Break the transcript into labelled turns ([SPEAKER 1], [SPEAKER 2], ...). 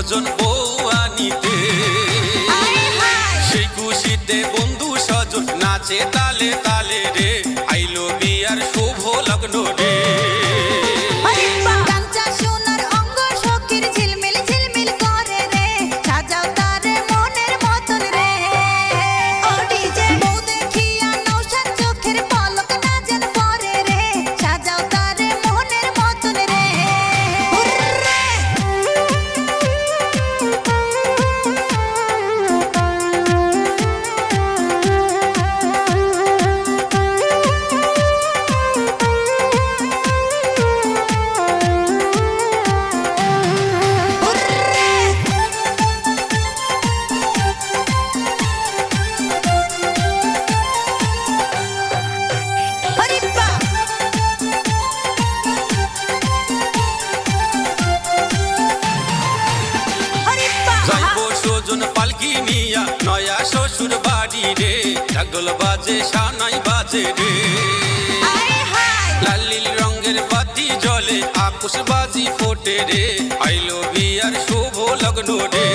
[SPEAKER 1] স্বজন বউ আনিতে, সেই খুশিতে বন্ধু স্বজন নাচে তালে তালে রে, আইলো বিয়ার শুভ লগ্ন রে। পালকি নিয়া নয়া শ্বশুর বাড়ি রে, ঢাকঢোল বাজে সানাই বাজে রে, লাল নীল রঙের বাতি জ্বলে আকুশ বাজি ফোটে রে, আইলো বিয়ার শুভ লগ্ন রে।